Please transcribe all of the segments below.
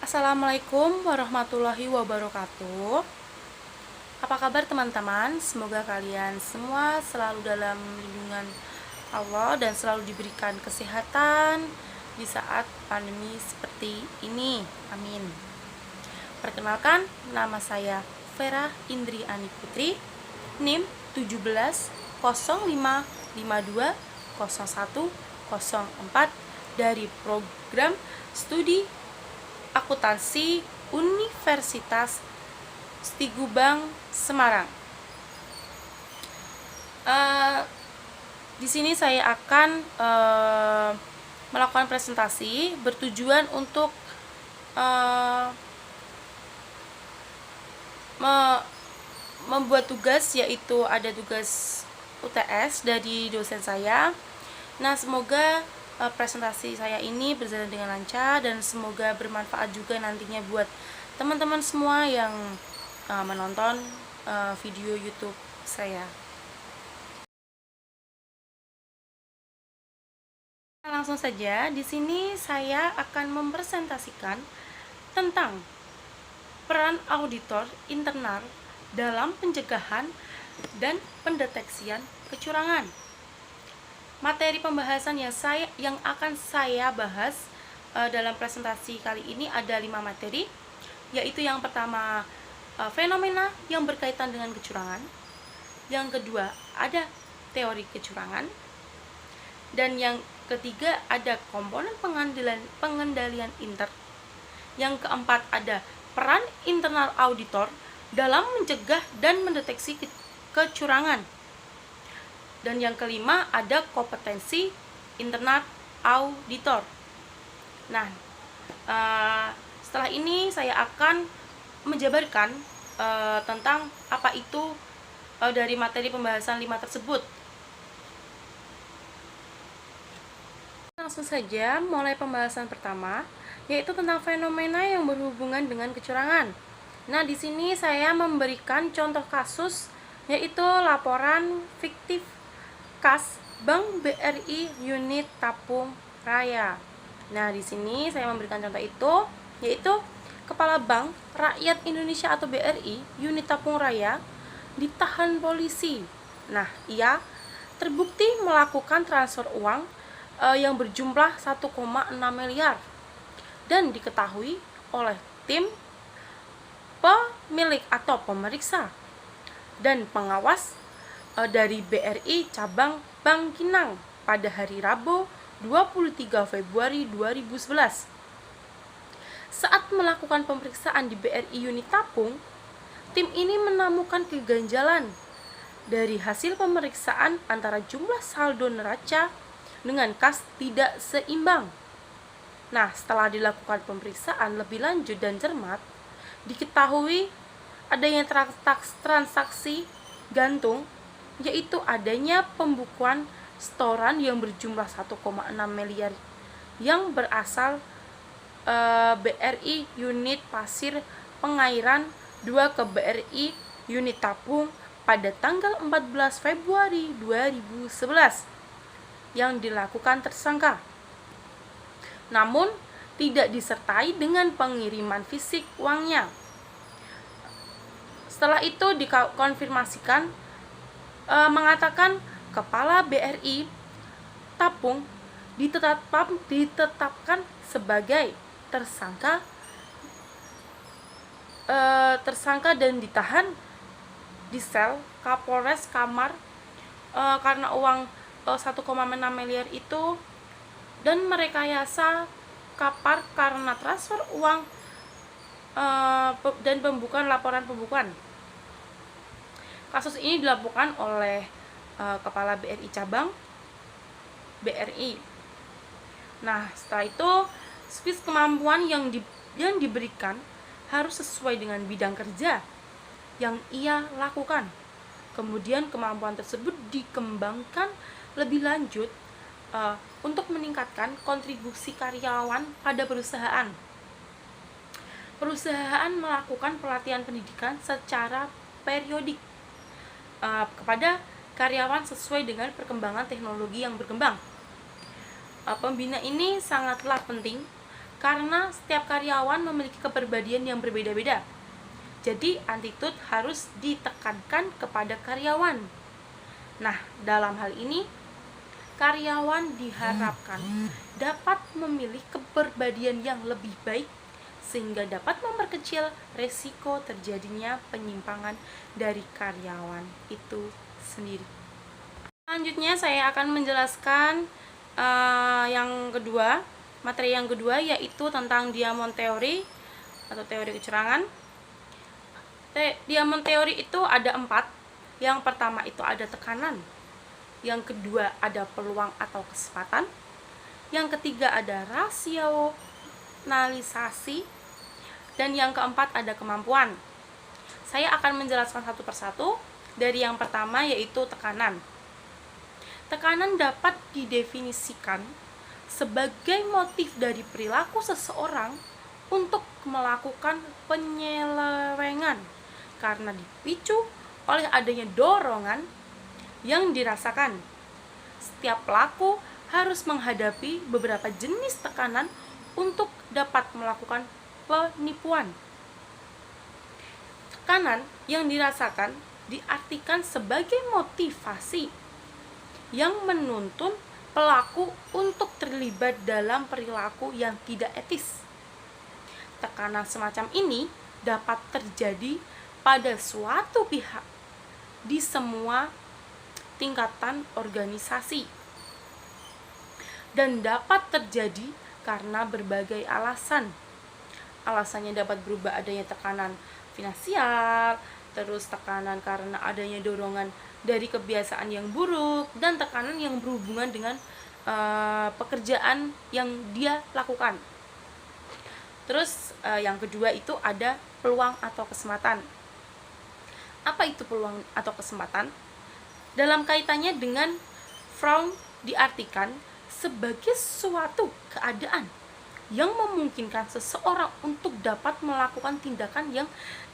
Assalamualaikum warahmatullahi wabarakatuh. Apa kabar teman-teman? Semoga kalian semua selalu dalam lindungan Allah dan selalu diberikan kesehatan di saat pandemi seperti ini. Amin. Perkenalkan, nama saya Vera Indriani Putri, NIM 1705520104 dari program studi akuntansi Universitas Stigubang Semarang. Di sini saya akan melakukan presentasi bertujuan untuk membuat tugas, yaitu ada tugas UTS dari dosen saya. Nah, semoga presentasi saya ini berjalan dengan lancar dan semoga bermanfaat juga nantinya buat teman-teman semua yang menonton video YouTube saya. Langsung saja, di sini saya akan mempresentasikan tentang peran auditor internal dalam pencegahan dan pendeteksian kecurangan. Materi pembahasan yang akan saya bahas dalam presentasi kali ini ada 5 materi, yaitu yang pertama fenomena yang berkaitan dengan kecurangan, yang kedua ada teori kecurangan, dan yang ketiga ada komponen pengendalian inter, yang keempat ada peran internal auditor dalam mencegah dan mendeteksi kecurangan, dan yang kelima ada kompetensi internal auditor. Nah, setelah ini saya akan menjabarkan tentang apa itu dari materi pembahasan 5 tersebut. Langsung saja mulai pembahasan pertama, yaitu tentang fenomena yang berhubungan dengan kecurangan. Nah, di sini saya memberikan contoh kasus, yaitu laporan fiktif kas Bank BRI Unit Tapung Raya. Nah, di sini saya memberikan contoh itu, yaitu Kepala Bank Rakyat Indonesia atau BRI Unit Tapung Raya ditahan polisi. Nah, ia terbukti melakukan transfer uang yang berjumlah 1,6 miliar dan diketahui oleh tim pemilik atau pemeriksa dan pengawas dari BRI Cabang Bangkinang pada hari Rabu 23 Februari 2011. Saat melakukan pemeriksaan di BRI Unit Tapung, tim ini menemukan keganjalan dari hasil pemeriksaan antara jumlah saldo neraca dengan kas tidak seimbang. Nah, setelah dilakukan pemeriksaan lebih lanjut dan cermat, diketahui adanya transaksi gantung, yaitu adanya pembukuan setoran yang berjumlah 1,6 miliar yang berasal BRI Unit Pasir Pengairan 2 ke BRI Unit Tapung pada tanggal 14 Februari 2011 yang dilakukan tersangka, namun tidak disertai dengan pengiriman fisik uangnya. Setelah itu dikonfirmasikan mengatakan Kepala BRI Tapung ditetapkan sebagai tersangka dan ditahan di sel Kapolres Kamar karena uang 1,6 miliar itu dan merekayasa kapar karena transfer uang dan laporan pembukuan. Kasus ini dilakukan oleh Kepala BRI Cabang BRI. Nah, setelah itu skills kemampuan yang diberikan harus sesuai dengan bidang kerja yang ia lakukan. Kemudian kemampuan tersebut dikembangkan lebih lanjut untuk meningkatkan kontribusi karyawan pada perusahaan. Perusahaan melakukan pelatihan pendidikan secara periodik kepada karyawan sesuai dengan perkembangan teknologi yang berkembang. Pembina ini sangatlah penting karena setiap karyawan memiliki kepribadian yang berbeda-beda. Jadi attitude harus ditekankan kepada karyawan. Nah, dalam hal ini karyawan diharapkan dapat memilih kepribadian yang lebih baik sehingga dapat memperkecil resiko terjadinya penyimpangan dari karyawan itu sendiri. Selanjutnya saya akan menjelaskan yang kedua, materi yang kedua, yaitu tentang Diamond Theory atau teori kecurangan. Diamond Theory itu ada 4. Yang pertama itu ada tekanan, yang kedua ada peluang atau kesempatan, yang ketiga ada rasionalisasi, dan yang keempat ada kemampuan. Saya akan menjelaskan satu persatu. Dari yang pertama yaitu tekanan. Tekanan dapat didefinisikan sebagai motif dari perilaku seseorang untuk melakukan penyelewengan karena dipicu oleh adanya dorongan yang dirasakan. Setiap pelaku harus menghadapi beberapa jenis tekanan untuk dapat melakukan penipuan. Tekanan yang dirasakan diartikan sebagai motivasi yang menuntun pelaku untuk terlibat dalam perilaku yang tidak etis. Tekanan semacam ini dapat terjadi pada suatu pihak di semua tingkatan organisasi dan dapat terjadi karena berbagai alasan. Alasannya dapat berubah adanya tekanan finansial, terus tekanan karena adanya dorongan dari kebiasaan yang buruk, dan tekanan yang berhubungan dengan pekerjaan yang dia lakukan. Terus yang kedua itu ada peluang atau kesempatan. Apa itu peluang atau kesempatan? Dalam kaitannya dengan Freud diartikan sebagai suatu keadaan yang memungkinkan seseorang untuk dapat melakukan tindakan yang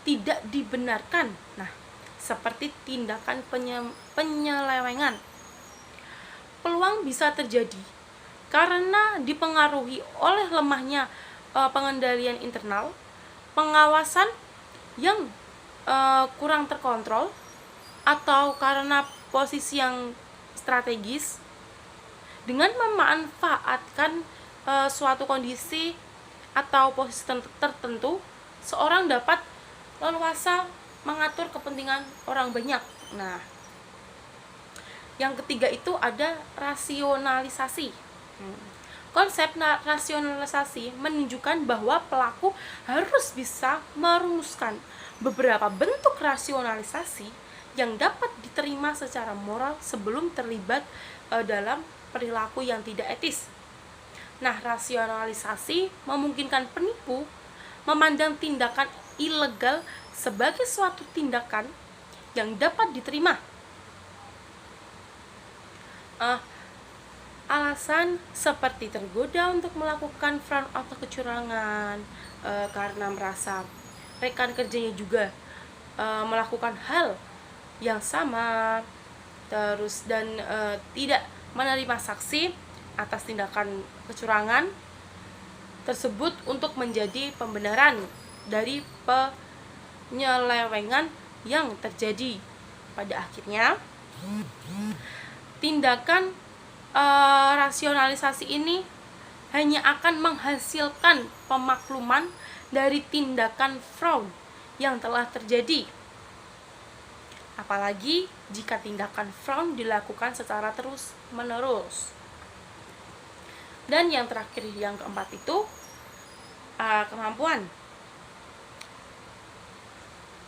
tidak dibenarkan. Nah, seperti tindakan penyelewengan. Peluang bisa terjadi karena dipengaruhi oleh lemahnya pengendalian internal, pengawasan yang kurang terkontrol, atau karena posisi yang strategis. Dengan memanfaatkan suatu kondisi atau posisi tertentu, seorang dapat leluasa mengatur kepentingan orang banyak. Nah, yang ketiga itu ada rasionalisasi. Konsep rasionalisasi menunjukkan bahwa pelaku harus bisa merumuskan beberapa bentuk rasionalisasi yang dapat diterima secara moral sebelum terlibat dalam perilaku yang tidak etis. Nah, rasionalisasi memungkinkan penipu memandang tindakan ilegal sebagai suatu tindakan yang dapat diterima. Alasan seperti tergoda untuk melakukan fraud atau kecurangan karena merasa rekan kerjanya juga melakukan hal yang sama, terus dan tidak menerima saksi atas tindakan kecurangan tersebut untuk menjadi pembenaran dari penyelewengan yang terjadi. Pada akhirnya, tindakan rasionalisasi ini hanya akan menghasilkan pemakluman dari tindakan fraud yang telah terjadi. Apalagi jika tindakan fraud dilakukan secara terus-menerus. Dan yang terakhir, yang keempat itu kemampuan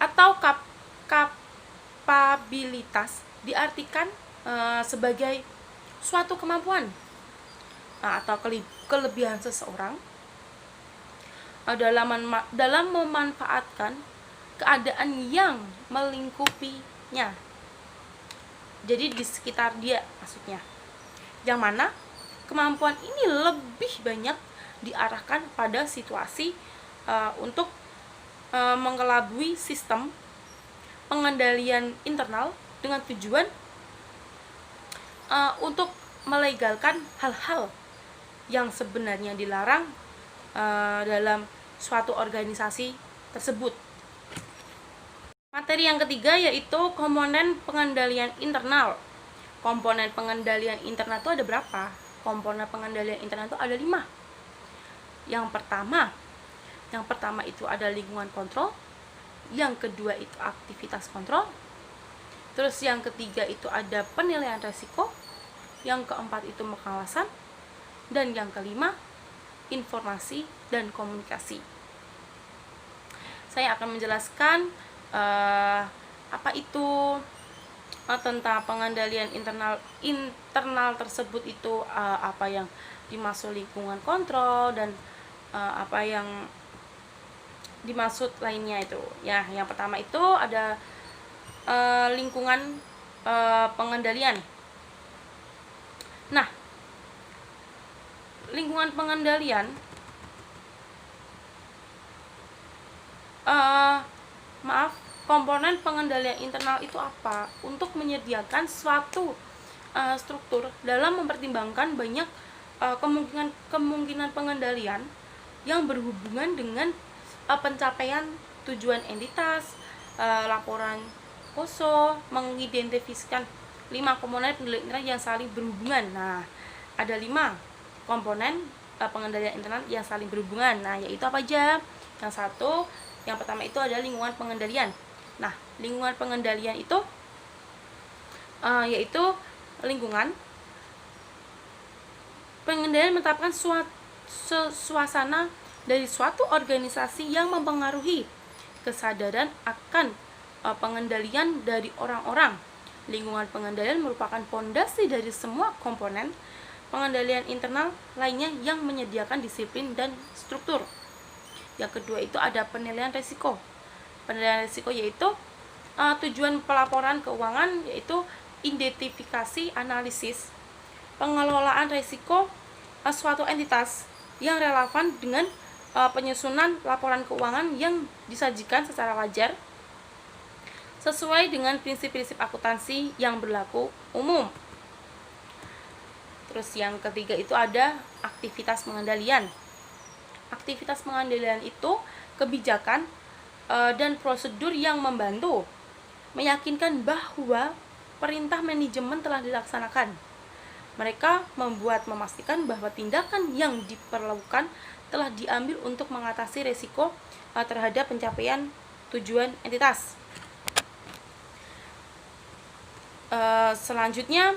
atau kapabilitas diartikan sebagai suatu kemampuan atau kelebihan seseorang dalam memanfaatkan keadaan yang melingkupinya. Jadi di sekitar dia maksudnya. Yang mana kemampuan ini lebih banyak diarahkan pada situasi untuk mengelabui sistem pengendalian internal dengan tujuan untuk melegalkan hal-hal yang sebenarnya dilarang dalam suatu organisasi tersebut. Materi yang ketiga yaitu komponen pengendalian internal. Komponen pengendalian internal itu ada berapa? Komponen pengendalian internal itu ada 5. Yang pertama itu ada lingkungan kontrol. Yang kedua itu aktivitas kontrol. Terus yang ketiga itu ada penilaian resiko. Yang keempat itu pengawasan. Dan yang kelima, informasi dan komunikasi. Saya akan menjelaskan apa itu tentang pengendalian internal tersebut itu, apa yang dimaksud lingkungan kontrol dan apa yang dimaksud lainnya itu. Ya, yang pertama itu ada lingkungan pengendalian. Nah, lingkungan pengendalian komponen pengendalian internal itu apa? Untuk menyediakan suatu struktur dalam mempertimbangkan banyak kemungkinan pengendalian yang berhubungan dengan pencapaian tujuan entitas, laporan POSO, mengidentifikasikan 5 komponen pengendalian yang saling berhubungan. Nah, ada 5 komponen pengendalian internal yang saling berhubungan. Nah, yaitu apa aja? Yang pertama itu adalah lingkungan pengendalian. Nah, lingkungan pengendalian itu yaitu lingkungan pengendalian menetapkan suasana dari suatu organisasi yang mempengaruhi kesadaran akan pengendalian dari orang-orang. Lingkungan pengendalian merupakan fondasi dari semua komponen pengendalian internal lainnya yang menyediakan disiplin dan struktur. Yang kedua itu ada penilaian risiko. Penilaian risiko yaitu tujuan pelaporan keuangan yaitu identifikasi, analisis, pengelolaan risiko suatu entitas yang relevan dengan penyusunan laporan keuangan yang disajikan secara wajar sesuai dengan prinsip-prinsip akuntansi yang berlaku umum. Terus yang ketiga itu ada aktivitas pengendalian. Aktivitas pengendalian itu kebijakan dan prosedur yang membantu meyakinkan bahwa perintah manajemen telah dilaksanakan. Mereka memastikan bahwa tindakan yang diperlukan telah diambil untuk mengatasi risiko terhadap pencapaian tujuan entitas. Selanjutnya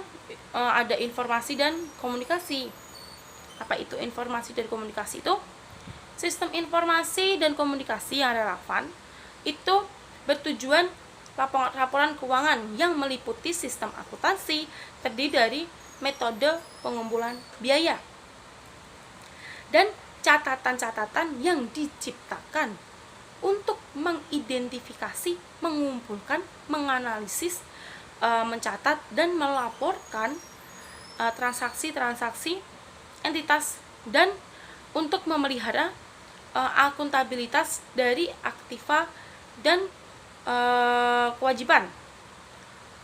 ada informasi dan komunikasi. Apa itu informasi dan komunikasi itu? Sistem informasi dan komunikasi yang relevan itu bertujuan laporan keuangan yang meliputi sistem akuntansi terdiri dari metode pengumpulan biaya dan catatan-catatan yang diciptakan untuk mengidentifikasi, mengumpulkan, menganalisis, mencatat dan melaporkan transaksi-transaksi entitas dan untuk memelihara akuntabilitas dari aktiva dan kewajiban.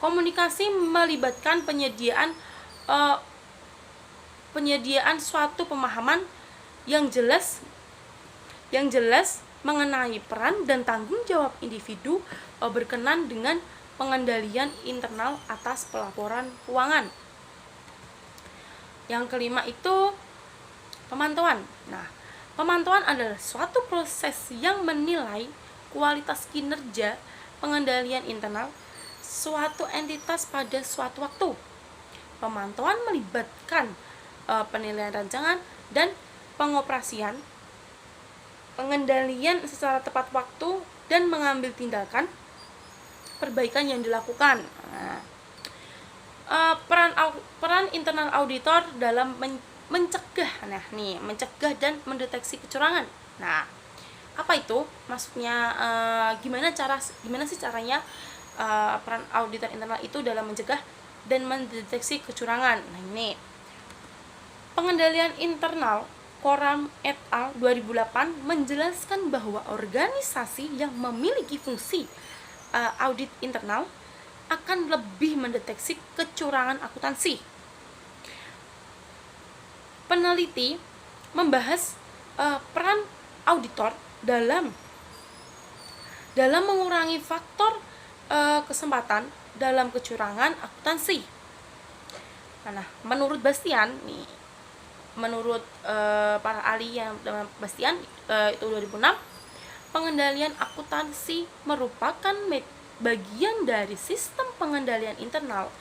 Komunikasi melibatkan penyediaan suatu pemahaman yang jelas mengenai peran dan tanggung jawab individu berkenan dengan pengendalian internal atas pelaporan keuangan. Yang kelima itu pemantauan. Nah, pemantauan adalah suatu proses yang menilai kualitas kinerja pengendalian internal suatu entitas pada suatu waktu. Pemantauan melibatkan penilaian rancangan dan pengoperasian pengendalian secara tepat waktu dan mengambil tindakan perbaikan yang dilakukan. Nah, peran internal auditor dalam mencegah dan mendeteksi kecurangan. Nah, apa itu? Maksudnya gimana sih caranya peran auditor internal itu dalam mencegah dan mendeteksi kecurangan? Nah, ini pengendalian internal Koram et al. 2008 menjelaskan bahwa organisasi yang memiliki fungsi audit internal akan lebih mendeteksi kecurangan akuntansi. Peneliti membahas peran auditor dalam mengurangi faktor kesempatan dalam kecurangan akuntansi. Nah, menurut Bastian nih, menurut para ahli yang Bastian itu 2006, pengendalian akuntansi merupakan bagian dari sistem pengendalian internal,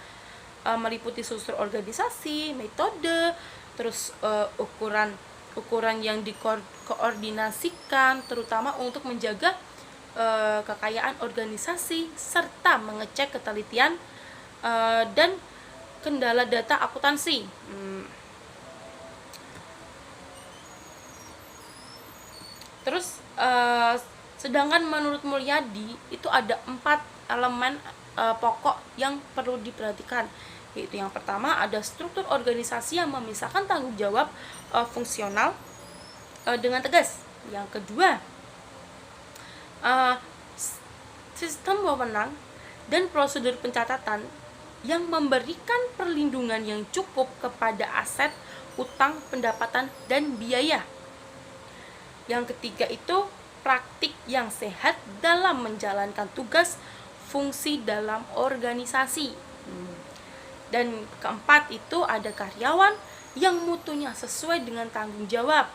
meliputi struktur organisasi, metode, terus ukuran yang dikoordinasikan terutama untuk menjaga kekayaan organisasi serta mengecek ketelitian dan kendala data akuntansi. Terus sedangkan menurut Mulyadi itu ada 4 elemen pokok yang perlu diperhatikan, yaitu yang pertama ada struktur organisasi yang memisahkan tanggung jawab fungsional dengan tegas. Yang kedua, sistem wewenang dan prosedur pencatatan yang memberikan perlindungan yang cukup kepada aset, utang, pendapatan, dan biaya. Yang ketiga itu praktik yang sehat dalam menjalankan tugas fungsi dalam organisasi. Dan keempat itu ada karyawan yang mutunya sesuai dengan tanggung jawab.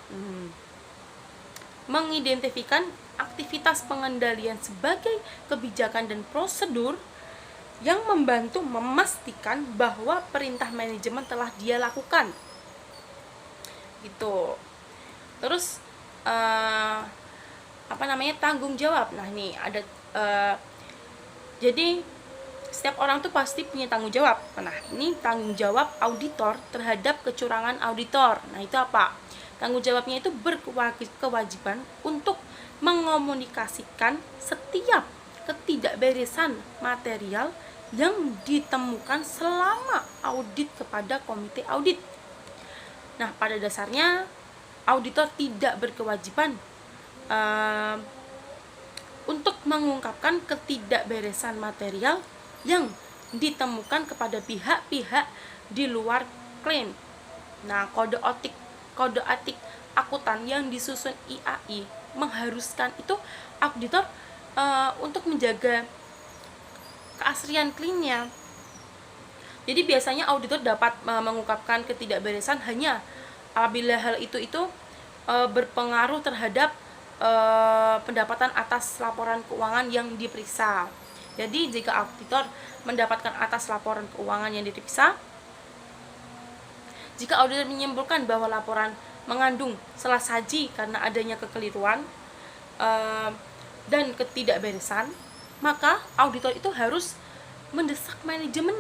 Mengidentifikasi aktivitas pengendalian sebagai kebijakan dan prosedur yang membantu memastikan bahwa perintah manajemen telah dia lakukan. Gitu. Terus tanggung jawab. Nah, ini ada jadi setiap orang tuh pasti punya tanggung jawab. Nah, ini tanggung jawab auditor terhadap kecurangan auditor. Nah, itu apa? Tanggung jawabnya itu berkewajiban untuk mengomunikasikan setiap ketidakberesan material yang ditemukan selama audit kepada komite audit. Nah, pada dasarnya auditor tidak berkewajiban untuk mengungkapkan ketidakberesan material yang ditemukan kepada pihak-pihak di luar klien. Nah, kode etik akuntan yang disusun IAI mengharuskan itu auditor untuk menjaga keaslian kliennya. Jadi biasanya auditor dapat mengungkapkan ketidakberesan hanya apabila hal itu berpengaruh terhadap pendapatan atas laporan keuangan yang diperiksa. Jadi jika auditor mendapatkan atas laporan keuangan yang diperiksa, jika auditor menyimpulkan bahwa laporan mengandung salah saji karena adanya kekeliruan dan ketidakberesan, maka auditor itu harus mendesak manajemen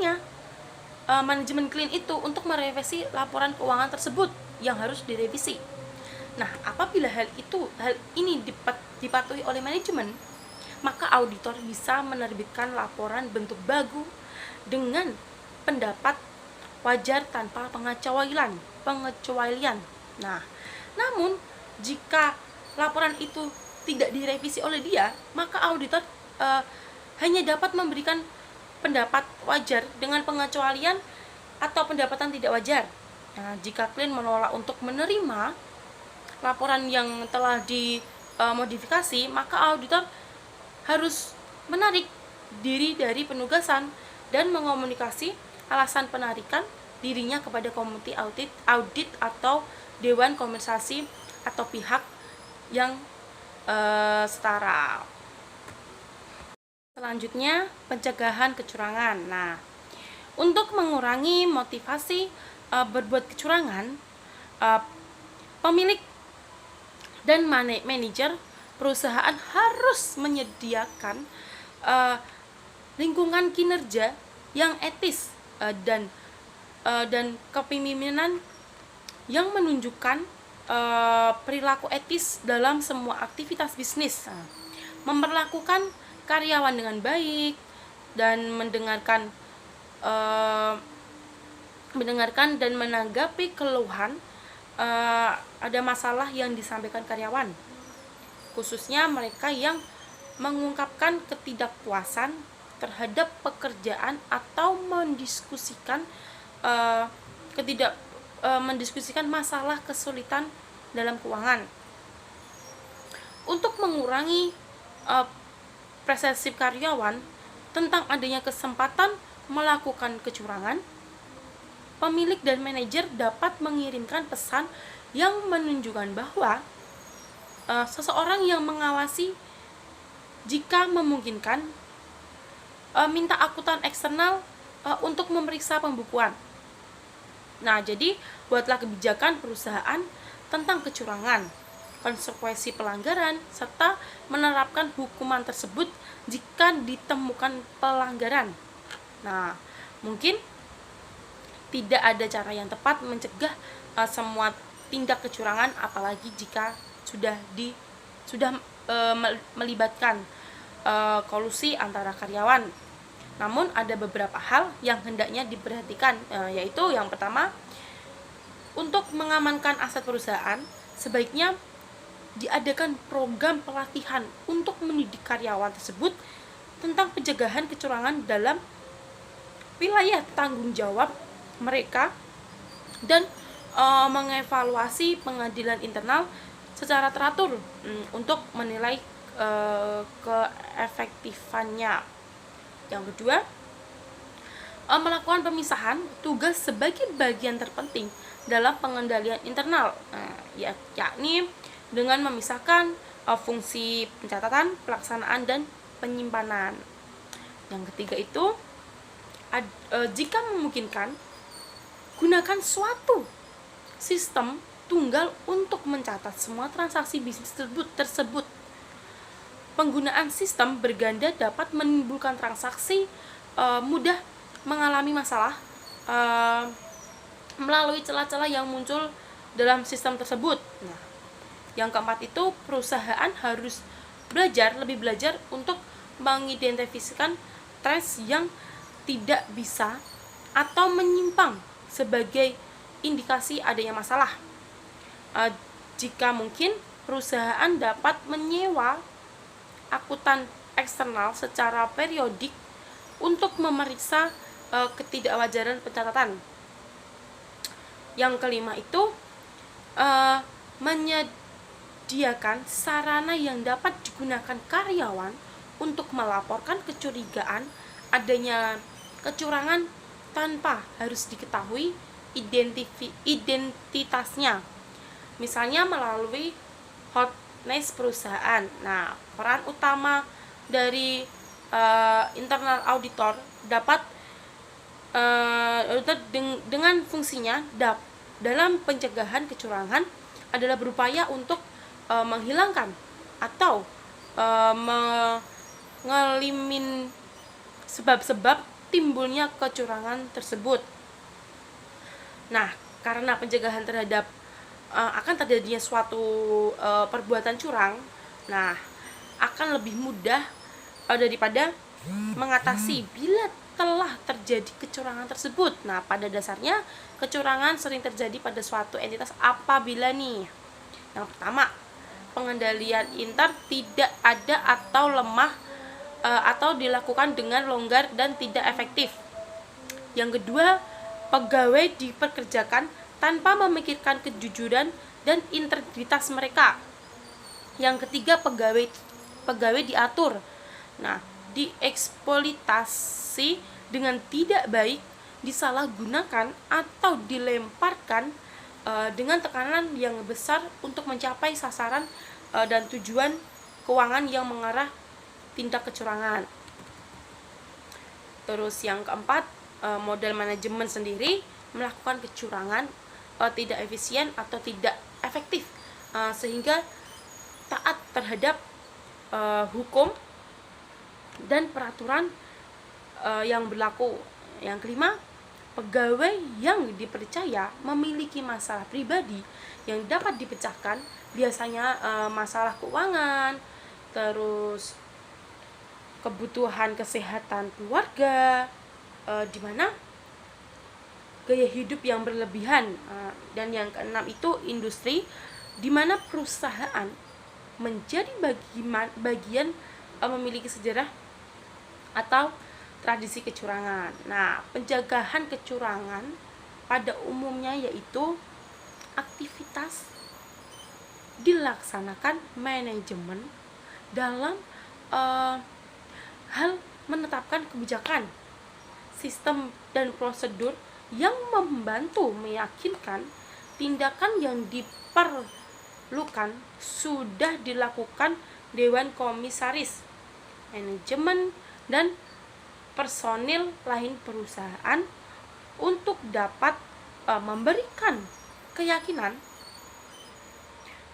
klien itu untuk merevisi laporan keuangan tersebut yang harus direvisi. Nah, apabila hal ini dipatuhi oleh manajemen, maka auditor bisa menerbitkan laporan bentuk baku dengan pendapat wajar tanpa pengecualian. Nah, namun jika laporan itu tidak direvisi oleh dia, maka auditor hanya dapat memberikan pendapat wajar dengan pengecualian atau pendapatan tidak wajar. Nah, jika klien menolak untuk menerima laporan yang telah dimodifikasi, maka auditor harus menarik diri dari penugasan dan mengomunikasi alasan penarikan dirinya kepada komite audit atau dewan kompensasi atau pihak yang setara. Selanjutnya, pencegahan kecurangan. Nah, untuk mengurangi motivasi berbuat kecurangan, pemilik dan manajer perusahaan harus menyediakan lingkungan kinerja yang etis dan kepemimpinan yang menunjukkan perilaku etis dalam semua aktivitas bisnis. Memperlakukan karyawan dengan baik dan mendengarkan dan menanggapi keluhan ada masalah yang disampaikan karyawan, khususnya mereka yang mengungkapkan ketidakpuasan terhadap pekerjaan atau mendiskusikan mendiskusikan masalah kesulitan dalam keuangan. untuk mengurangi uh, persepsi karyawan tentang adanya kesempatan melakukan kecurangan, pemilik dan manajer dapat mengirimkan pesan yang menunjukkan bahwa seseorang yang mengawasi, jika memungkinkan, minta akuntan eksternal untuk memeriksa pembukuan. Nah, jadi buatlah kebijakan perusahaan tentang kecurangan, konsekuensi pelanggaran, serta menerapkan hukuman tersebut jika ditemukan pelanggaran. Nah, mungkin tidak ada cara yang tepat mencegah semua tindak kecurangan, apalagi jika sudah melibatkan kolusi antara karyawan. Namun ada beberapa hal yang hendaknya diperhatikan, yaitu yang pertama, untuk mengamankan aset perusahaan sebaiknya diadakan program pelatihan untuk mendidik karyawan tersebut tentang pencegahan kecurangan dalam wilayah tanggung jawab mereka, dan mengevaluasi pengadilan internal secara teratur untuk menilai keefektifannya. Yang kedua, melakukan pemisahan tugas sebagai bagian terpenting dalam pengendalian internal, yakni dengan memisahkan fungsi pencatatan, pelaksanaan, dan penyimpanan. Yang ketiga itu, jika memungkinkan, gunakan suatu sistem tunggal untuk mencatat semua transaksi bisnis tersebut. Penggunaan sistem berganda dapat menimbulkan transaksi mudah mengalami masalah melalui celah-celah yang muncul dalam sistem tersebut. Nah, yang keempat itu, perusahaan harus lebih belajar untuk mengidentifikasikan trace yang tidak bisa atau menyimpang sebagai indikasi adanya masalah. Jika mungkin, perusahaan dapat menyewa akuntan eksternal secara periodik untuk memeriksa ketidakwajaran pencatatan. Yang kelima itu, menyediakan sarana yang dapat digunakan karyawan untuk melaporkan kecurigaan adanya kecurangan tanpa harus diketahui identitasnya, misalnya melalui hotline perusahaan. Nah, peran utama dari internal auditor dapat dengan fungsinya dalam pencegahan kecurangan adalah berupaya untuk menghilangkan atau mengelimin sebab-sebab timbulnya kecurangan tersebut. Nah, karena pencegahan terhadap akan terjadinya suatu perbuatan curang, nah akan lebih mudah daripada mengatasi bila telah terjadi kecurangan tersebut. Nah, pada dasarnya kecurangan sering terjadi pada suatu entitas apabila nih, yang pertama, pengendalian intern tidak ada atau lemah atau dilakukan dengan longgar dan tidak efektif. Yang kedua, pegawai dipekerjakan tanpa memikirkan kejujuran dan integritas mereka. Yang ketiga, pegawai diatur, nah, dieksploitasi dengan tidak baik, disalahgunakan atau dilemparkan dengan tekanan yang besar untuk mencapai sasaran dan tujuan keuangan yang mengarah tindak kecurangan. Terus yang keempat, model manajemen sendiri melakukan kecurangan tidak efisien atau tidak efektif, sehingga taat terhadap hukum dan peraturan yang berlaku. Yang kelima, pegawai yang dipercaya memiliki masalah pribadi yang dapat dipecahkan, biasanya masalah keuangan, terus kebutuhan kesehatan keluarga, di mana gaya hidup yang berlebihan, dan yang keenam itu industri, di mana perusahaan menjadi bagian memiliki sejarah atau tradisi kecurangan. Nah, pencegahan kecurangan pada umumnya yaitu aktivitas dilaksanakan manajemen dalam hal menetapkan kebijakan, sistem, dan prosedur yang membantu meyakinkan tindakan yang diperlukan sudah dilakukan Dewan Komisaris, manajemen, dan personil lain perusahaan untuk dapat memberikan keyakinan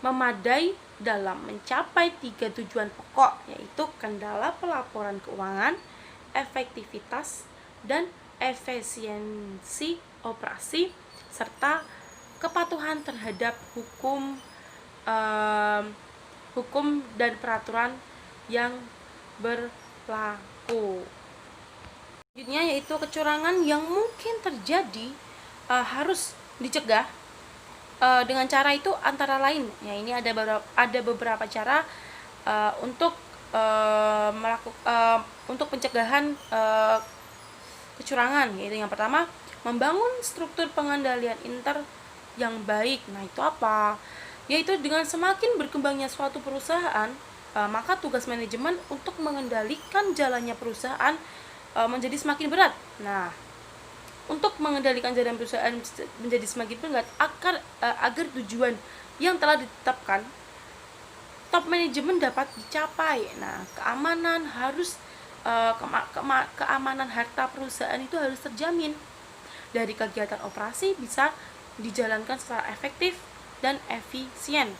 memadai dalam mencapai 3 tujuan pokok, yaitu kendala pelaporan keuangan, efektivitas dan efisiensi operasi, serta kepatuhan terhadap hukum dan peraturan yang berlaku. Selanjutnya yaitu kecurangan yang mungkin terjadi harus dicegah. Dengan cara itu antara lain, ya ini ada beberapa cara untuk untuk pencegahan kecurangan, yaitu yang pertama, membangun struktur pengendalian yang baik. Nah, itu apa? Yaitu dengan semakin berkembangnya suatu perusahaan, maka tugas manajemen untuk mengendalikan jalannya perusahaan menjadi semakin berat. Nah, untuk mengendalikan jalan perusahaan menjadi semakin berat agar tujuan yang telah ditetapkan top manajemen dapat dicapai. Nah, keamanan harta perusahaan itu harus terjamin. Dari kegiatan operasi bisa dijalankan secara efektif dan efisien.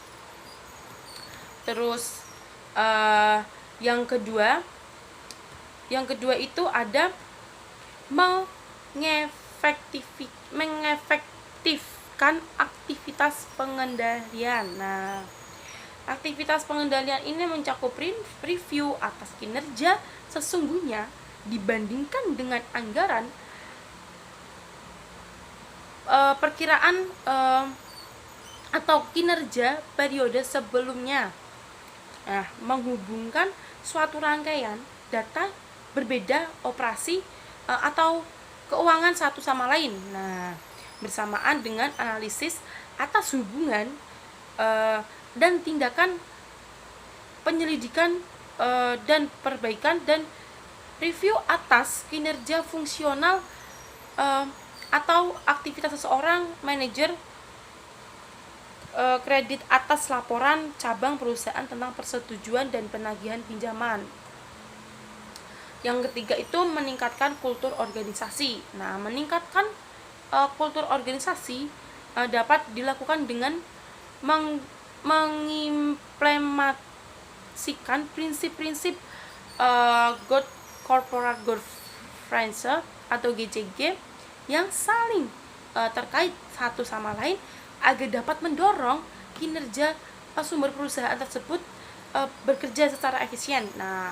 Terus yang kedua itu ada mengefektifkan aktivitas pengendalian. Nah, aktivitas pengendalian ini mencakup review atas kinerja sesungguhnya dibandingkan dengan anggaran, perkiraan atau kinerja periode sebelumnya. Nah, menghubungkan suatu rangkaian data berbeda operasi atau keuangan satu sama lain. Nah, bersamaan dengan analisis atas hubungan dan tindakan penyelidikan dan perbaikan, dan review atas kinerja fungsional atau aktivitas seseorang manajer kredit atas laporan cabang perusahaan tentang persetujuan dan penagihan pinjaman. Yang ketiga itu meningkatkan kultur organisasi. Nah, meningkatkan kultur organisasi dapat dilakukan dengan mengimplementasikan prinsip-prinsip Good Corporate Governance atau GCG yang saling terkait satu sama lain agar dapat mendorong kinerja sumber perusahaan tersebut bekerja secara efisien. Nah,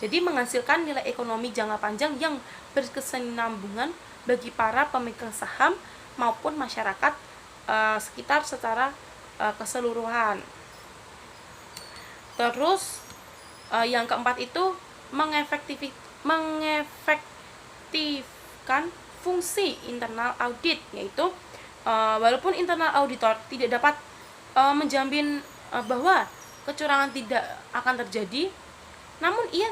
jadi menghasilkan nilai ekonomi jangka panjang yang berkesinambungan bagi para pemegang saham maupun masyarakat sekitar secara keseluruhan. Terus yang keempat itu mengefektifkan fungsi internal audit, yaitu walaupun internal auditor tidak dapat menjamin bahwa kecurangan tidak akan terjadi, namun ia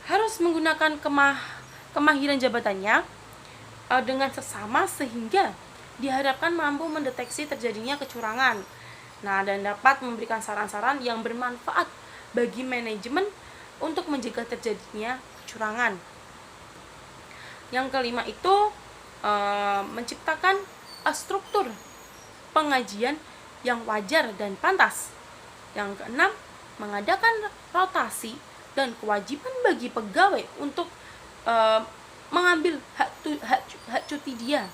harus menggunakan kemahiran jabatannya dengan seksama sehingga diharapkan mampu mendeteksi terjadinya kecurangan. Nah, dan dapat memberikan saran-saran yang bermanfaat bagi manajemen untuk mencegah terjadinya kecurangan. Yang kelima itu menciptakan struktur pengajian yang wajar dan pantas. Yang keenam, mengadakan rotasi dan kewajiban bagi pegawai untuk mengambil hak cuti dia.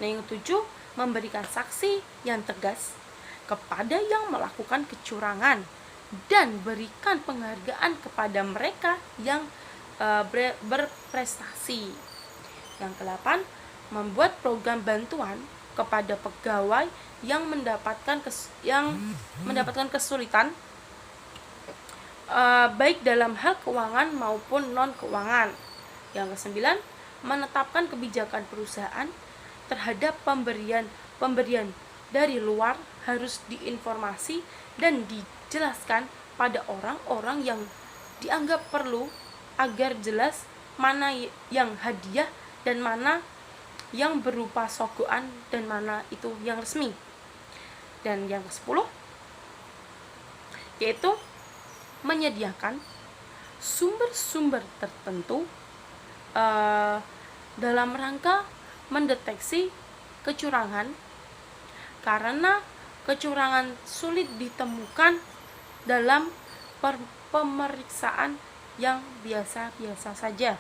Nah, yang ketujuh, memberikan saksi yang tegas kepada yang melakukan kecurangan dan berikan penghargaan kepada mereka yang berprestasi. Yang kedelapan, membuat program bantuan kepada pegawai yang mendapatkan kesulitan baik dalam hal keuangan maupun non keuangan. Yang kesembilan, menetapkan kebijakan perusahaan terhadap pemberian dari luar harus diinformasi dan dijelaskan pada orang-orang yang dianggap perlu agar jelas mana yang hadiah dan mana yang berupa sogokan dan mana itu yang resmi. Dan yang ke-10 yaitu menyediakan sumber-sumber tertentu dalam rangka mendeteksi kecurangan, karena kecurangan sulit ditemukan dalam pemeriksaan yang biasa-biasa saja.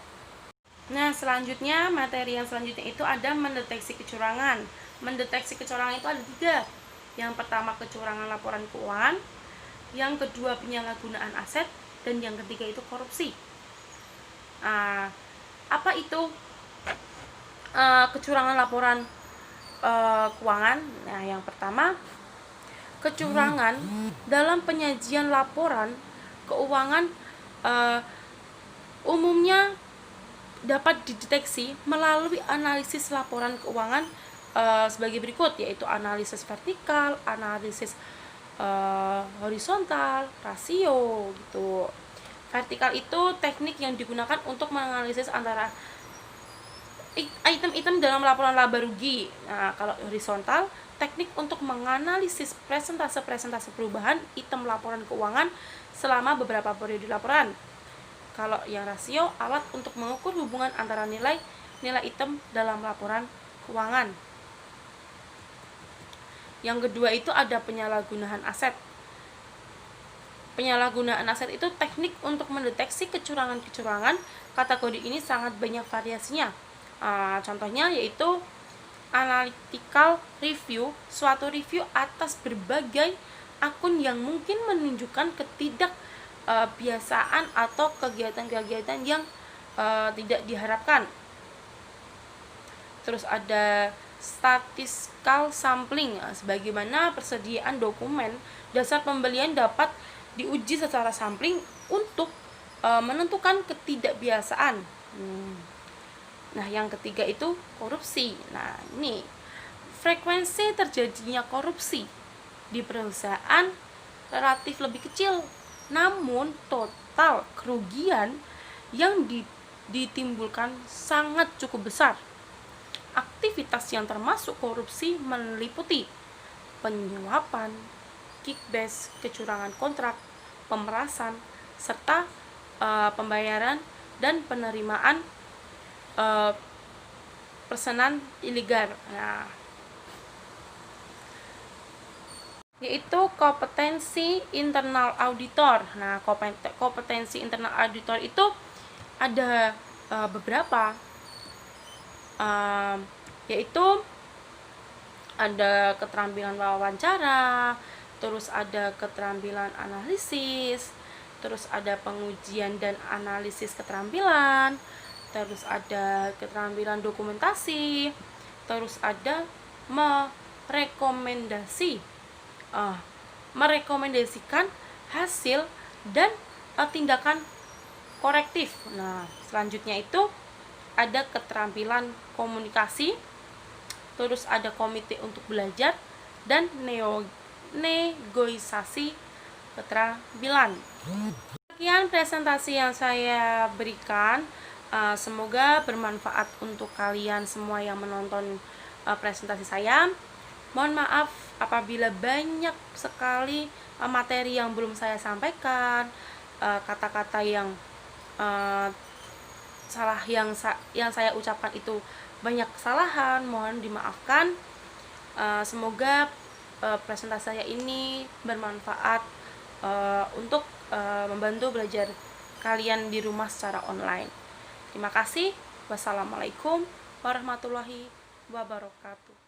Nah, selanjutnya, materi yang selanjutnya itu ada mendeteksi kecurangan. Mendeteksi kecurangan itu ada 3. Yang pertama, kecurangan laporan keuangan. Yang kedua, penyalahgunaan aset. Dan yang ketiga itu korupsi. Apa itu kecurangan laporan keuangan? Nah, yang pertama, kecurangan dalam penyajian laporan keuangan umumnya dapat dideteksi melalui analisis laporan keuangan sebagai berikut, yaitu analisis vertikal, analisis horizontal, rasio gitu. Vertikal itu teknik yang digunakan untuk menganalisis antara item-item dalam laporan laba rugi. Nah, kalau horizontal, teknik untuk menganalisis presentase perubahan item laporan keuangan selama beberapa periode laporan. Kalau yang rasio, alat untuk mengukur hubungan antara nilai item dalam laporan keuangan. Yang kedua itu ada penyalahgunaan aset. Penyalahgunaan aset itu teknik untuk mendeteksi kecurangan-kecurangan. Kategori ini sangat banyak variasinya. Contohnya yaitu analytical review, suatu review atas berbagai akun yang mungkin menunjukkan ketidakbiasaan atau kegiatan-kegiatan yang tidak diharapkan. Terus ada statistical sampling, sebagaimana persediaan dokumen dasar pembelian dapat diuji secara sampling untuk menentukan ketidakbiasaan. Nah, yang ketiga itu korupsi. Nah, ini frekuensi terjadinya korupsi di perusahaan relatif lebih kecil, namun total kerugian yang ditimbulkan sangat cukup besar. Aktivitas yang termasuk korupsi meliputi penyuapan, kickback, kecurangan kontrak, pemerasan, serta pembayaran dan penerimaan pesanan ilegal. Nah, yaitu kompetensi internal auditor. Nah, kompetensi internal auditor itu ada beberapa, yaitu ada keterampilan wawancara, terus ada keterampilan analisis, terus ada pengujian dan analisis keterampilan, terus ada keterampilan dokumentasi, terus ada merekomendasikan hasil dan tindakan korektif. Nah, selanjutnya itu ada keterampilan komunikasi, terus ada komite untuk belajar, dan negosiasi keterampilan. Sekian presentasi yang saya berikan. Semoga bermanfaat untuk kalian semua yang menonton presentasi saya. Mohon maaf apabila banyak sekali materi yang belum saya sampaikan, kata-kata yang salah yang saya ucapkan itu banyak kesalahan, mohon dimaafkan. Semoga presentasi saya ini bermanfaat untuk membantu belajar kalian di rumah secara online. Terima kasih. Wassalamualaikum warahmatullahi wabarakatuh.